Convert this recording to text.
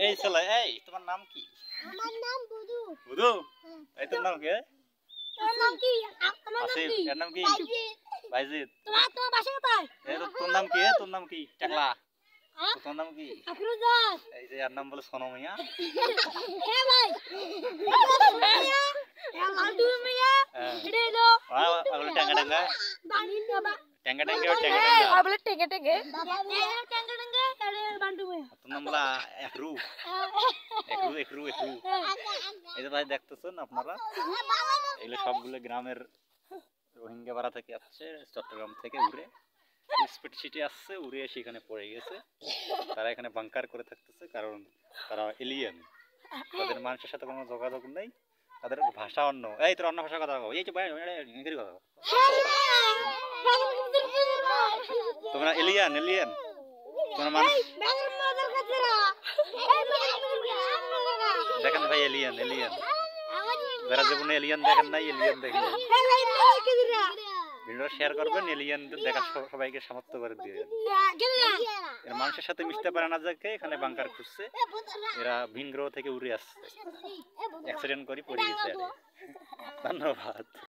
এই চলে এই তোমার নাম কি? আমার নাম বুদু। বুধু? এই তোর নাম কি? তোর নাম কি? আমার নাম আসিফ। কি? এর নাম কি? বাইজিৎ। বাইজিৎ। তোমার বাসা কোথায়? এই তোর নাম কি? তোর নাম কি? টাকলা। হ্যাঁ? তোর নাম কি? আফরোজান। এই যে এর নাম বলে সোনা মিয়া। হ্যাঁ ভাই। মিয়া, এ লালটু মিয়া, হ্যাঁ। এটা হলো বলে টাঙ্গা টাঙ্গা। বানি বাবা। টাঙ্গা টাঙ্গা টাঙ্গা টাঙ্গা। বলে টেকে টেকে। টাঙ্গা টাঙ্গা, আরে বান্টু মিয়া। তোর নাম বলা একরু। একরু একরু একরু। এই যে ভাই দেখতেছেন আপনারা এগুলো সবগুলো গ্রামের রোহিঙ্গা পাড়া থেকে আসছে, চট্টগ্রাম থেকে উড়ে স্পিড সিটি আসছে, উড়ে এসে এখানে পড়ে গেছে। তারা এখানে বাংকার করে থাকতেছে, কারণ তারা এলিয়েন, তাদের মানুষের সাথে কোনো যোগাযোগ নেই, তাদের ভাষা অন্য। এই তোর অন্য ভাষা কথা বল, এই যে ভাই ইংরেজি কথা বল। তোমরা এলিয়েন এলিয়েন, তোমরা মানুষ দেখেন ভাই, এলিয়েন এলিয়েন, যারা জীবনে এলিয়েন দেখেন নাই এলিয়েন দেখেন। ভিডিও শেয়ার করবেন, এলিয়েনদের দেখা সবাইকে সামর্থ্য করে দিবেন। এরা মানুষের সাথে মিশতে পারে না, যাকে এখানে বাংকার খুঁজছে, এরা ভিন গ্রহ থেকে উড়ে আসছে, অ্যাক্সিডেন্ট করে পড়ে গেছে। ধন্যবাদ।